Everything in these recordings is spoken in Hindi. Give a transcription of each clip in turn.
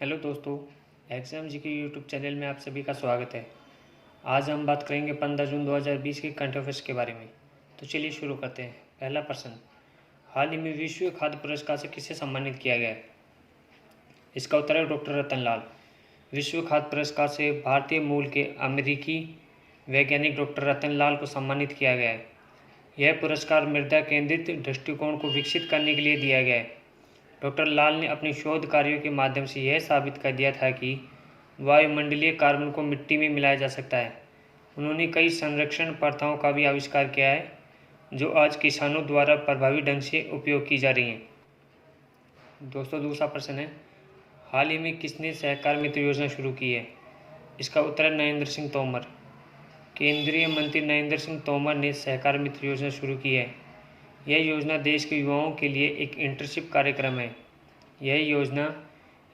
हेलो दोस्तों, एग्जाम जी के यूट्यूब चैनल में आप सभी का स्वागत है। आज हम बात करेंगे 15 जून 2020 के करंट अफेयर्स के बारे में। तो चलिए शुरू करते हैं। पहला प्रश्न, हाल ही में विश्व खाद्य पुरस्कार से किसे सम्मानित किया गया है? इसका उत्तर है डॉक्टर रतन लाल। विश्व खाद्य पुरस्कार से भारतीय मूल के अमेरिकी वैज्ञानिक डॉक्टर रतन लाल को सम्मानित किया गया है। यह पुरस्कार मृदा केंद्रित दृष्टिकोण को विकसित करने के लिए दिया गया है। डॉक्टर लाल ने अपने शोध कार्यों के माध्यम से यह साबित कर दिया था कि वायुमंडलीय कार्बन को मिट्टी में मिलाया जा सकता है। उन्होंने कई संरक्षण प्रथाओं का भी आविष्कार किया है जो आज किसानों द्वारा प्रभावी ढंग से उपयोग की जा रही हैं। दोस्तों, दूसरा प्रश्न है, हाल ही में किसने सहकार मित्र योजना शुरू की है? इसका उत्तर है नरेंद्र सिंह तोमर। केंद्रीय मंत्री नरेंद्र सिंह तोमर ने सहकार मित्र योजना शुरू की है। यह योजना देश के युवाओं के लिए एक इंटर्नशिप कार्यक्रम है। यह योजना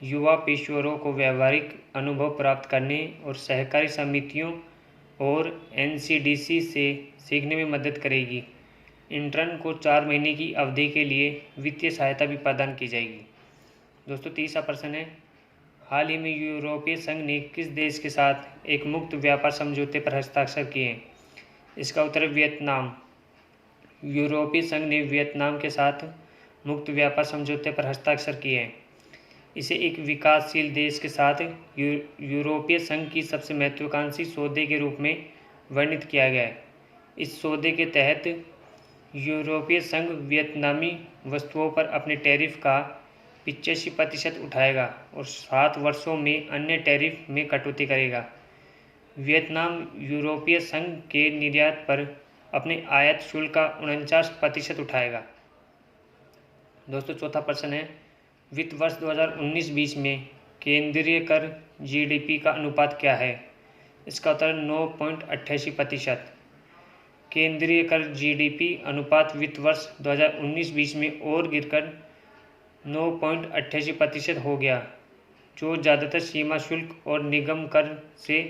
युवा पेशेवरों को व्यावहारिक अनुभव प्राप्त करने और सहकारी समितियों और एनसीडीसी से सीखने में मदद करेगी। इंटर्न को 4 महीने की अवधि के लिए वित्तीय सहायता भी प्रदान की जाएगी। दोस्तों, तीसरा प्रश्न है, हाल ही में यूरोपीय संघ ने किस देश के साथ एक मुक्त व्यापार समझौते पर हस्ताक्षर किए हैं? इसका उत्तर है वियतनाम। यूरोपीय संघ ने वियतनाम के साथ मुक्त व्यापार समझौते पर हस्ताक्षर किए हैं। इसे एक विकासशील देश के साथ यूरोपीय संघ की सबसे महत्वाकांक्षी सौदे के रूप में वर्णित किया गया है। इस सौदे के तहत यूरोपीय संघ वियतनामी वस्तुओं पर अपने टैरिफ का 85% उठाएगा और 7 वर्षों में अन्य टैरिफ में कटौती करेगा। वियतनाम यूरोपीय संघ के निर्यात पर अपने आयात शुल्क का 49% उठाएगा। दोस्तों, चौथा प्रश्न है, वित्त वर्ष 2019-20 में केंद्रीय कर जीडीपी का अनुपात क्या है? इसका उत्तर 9.88%। केंद्रीय कर जीडीपी अनुपात वित्त वर्ष 2019-20 में और गिरकर 9.88% हो गया, जो ज़्यादातर सीमा शुल्क और निगम कर से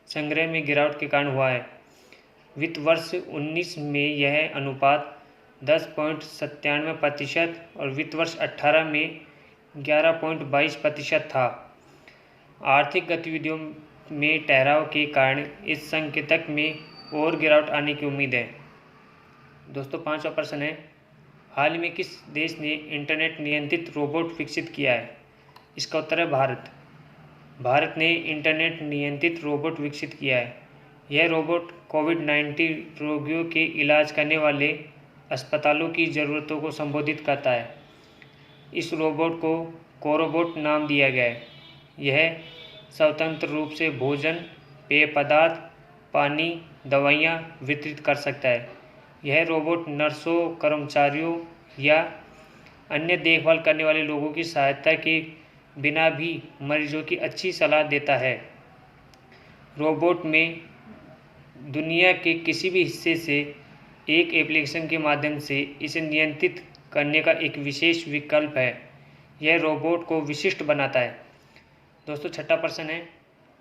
संग्रह में गिरावट के कारण हुआ है। वित्त वर्ष 19 में यह अनुपात 10.97% और वित्त वर्ष 18 में 11.22% था। आर्थिक गतिविधियों में ठहराव के कारण इस संकेतक में और गिरावट आने की उम्मीद है। दोस्तों, पांचवा प्रश्न है, हाल ही में किस देश ने इंटरनेट नियंत्रित रोबोट विकसित किया है? इसका उत्तर है भारत। भारत ने इंटरनेट नियंत्रित रोबोट विकसित किया है। यह रोबोट कोविड-19 रोगियों के इलाज करने वाले अस्पतालों की ज़रूरतों को संबोधित करता है। इस रोबोट को कोरोबोट नाम दिया गया है। यह स्वतंत्र रूप से भोजन, पेय पदार्थ, पानी, दवाइयाँ वितरित कर सकता है। यह रोबोट नर्सों, कर्मचारियों या अन्य देखभाल करने वाले लोगों की सहायता के बिना भी मरीजों की अच्छी सलाह देता है। रोबोट में दुनिया के किसी भी हिस्से से एक एप्लीकेशन के माध्यम से इसे नियंत्रित करने का एक विशेष विकल्प है। यह रोबोट को विशिष्ट बनाता है। दोस्तों, छठा प्रश्न है,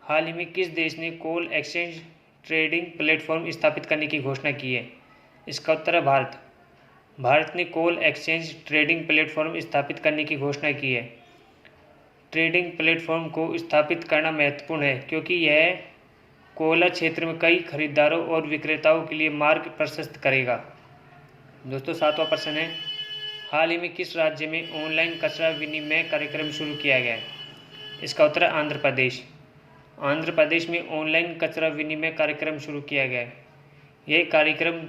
हाल ही में किस देश ने कोल एक्सचेंज ट्रेडिंग प्लेटफॉर्म स्थापित करने की घोषणा की है? इसका उत्तर है भारत। भारत ने कोल एक्सचेंज ट्रेडिंग प्लेटफॉर्म स्थापित करने की घोषणा की है। ट्रेडिंग प्लेटफॉर्म को स्थापित करना महत्वपूर्ण है क्योंकि यह कोयला क्षेत्र में कई खरीदारों और विक्रेताओं के लिए मार्ग प्रशस्त करेगा। दोस्तों, सातवां प्रश्न है, हाल ही में किस राज्य में ऑनलाइन कचरा विनिमय कार्यक्रम शुरू किया गया है? इसका उत्तर है आंध्र प्रदेश। आंध्र प्रदेश में ऑनलाइन कचरा विनिमय कार्यक्रम शुरू किया गया है। यह कार्यक्रम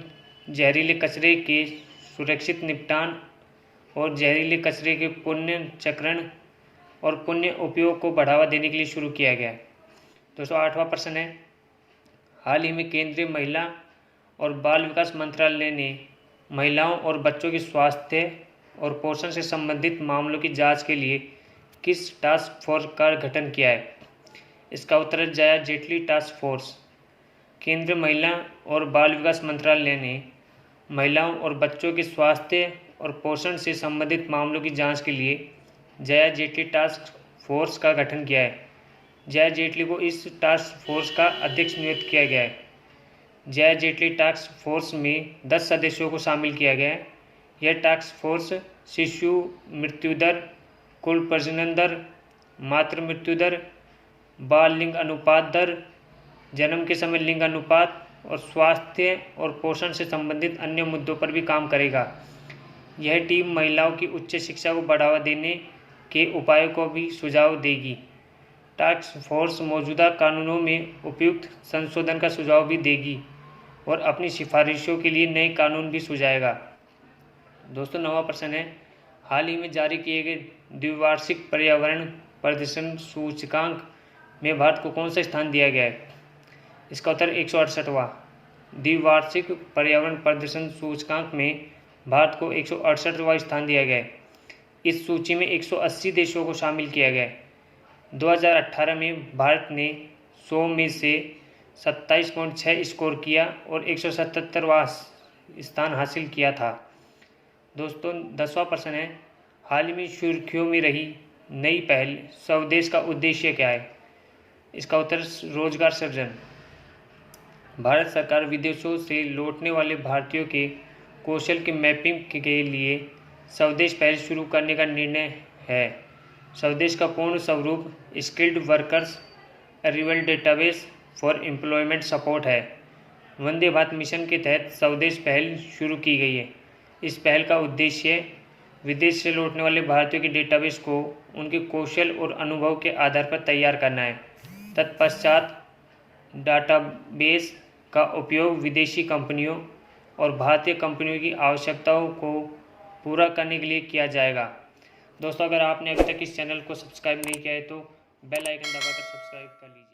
जहरीले कचरे के सुरक्षित निपटान और जहरीले कचरे के पुनर्चक्रण और पुनः उपयोग को बढ़ावा देने के लिए शुरू किया गया है। दोस्तों, आठवां प्रश्न है, हाल ही में केंद्रीय महिला और बाल विकास मंत्रालय ने महिलाओं और बच्चों के स्वास्थ्य और पोषण से संबंधित मामलों की जांच के लिए किस टास्क फोर्स का गठन किया है? इसका उत्तर है जया जेटली टास्क फोर्स। केंद्रीय महिला और बाल विकास मंत्रालय ने महिलाओं और बच्चों के स्वास्थ्य और पोषण से संबंधित मामलों की जांच के लिए जया जेटली टास्क फोर्स का गठन किया है। जया जेटली को इस टास्क फोर्स का अध्यक्ष नियुक्त किया गया है। जया जेटली टास्क फोर्स में 10 सदस्यों को शामिल किया गया है। यह टास्क फोर्स शिशु मृत्यु दर, कुल प्रजनन दर, मातृ मृत्यु दर, बाल लिंग अनुपात दर, जन्म के समय लिंग अनुपात और स्वास्थ्य और पोषण से संबंधित अन्य मुद्दों पर भी काम करेगा। यह टीम महिलाओं की उच्च शिक्षा को बढ़ावा देने के उपायों को भी सुझाव देगी। टास्क फोर्स मौजूदा कानूनों में उपयुक्त संशोधन का सुझाव भी देगी और अपनी सिफारिशों के लिए नए कानून भी सुझाएगा। दोस्तों, 9वां प्रश्न है, हाल ही में जारी किए गए द्विवार्षिक पर्यावरण प्रदर्शन सूचकांक में भारत को कौन सा स्थान दिया गया है? इसका उत्तर 168वां। द्विवार्षिक पर्यावरण प्रदर्शन सूचकांक में भारत को 168वां स्थान दिया गया है। इस सूची में 180 देशों को शामिल किया गया है। 2018 में भारत ने 100 में से 27.6 स्कोर किया और 177वां स्थान हासिल किया था। दोस्तों, 10वां प्रश्न है, हाल ही में सुर्खियों में रही नई पहल स्वदेश का उद्देश्य क्या है? इसका उत्तर रोजगार सृजन। भारत सरकार विदेशों से लौटने वाले भारतीयों के कौशल की मैपिंग के लिए स्वदेश पहल शुरू करने का निर्णय है। स्वदेश का पूर्ण स्वरूप skilled workers arrival database for employment support है। वंदे भारत मिशन के तहत स्वदेश पहल शुरू की गई है। इस पहल का उद्देश्य विदेश से लौटने वाले भारतीयों के डेटाबेस को उनके कौशल और अनुभव के आधार पर तैयार करना है। तत्पश्चात डाटाबेस का उपयोग विदेशी कंपनियों और भारतीय कंपनियों की आवश्यकताओं को पूरा करने के लिए किया जाएगा। दोस्तों, अगर आपने अभी तक इस चैनल को सब्सक्राइब नहीं किया है तो बेल आइकन दबाकर सब्सक्राइब कर लीजिए।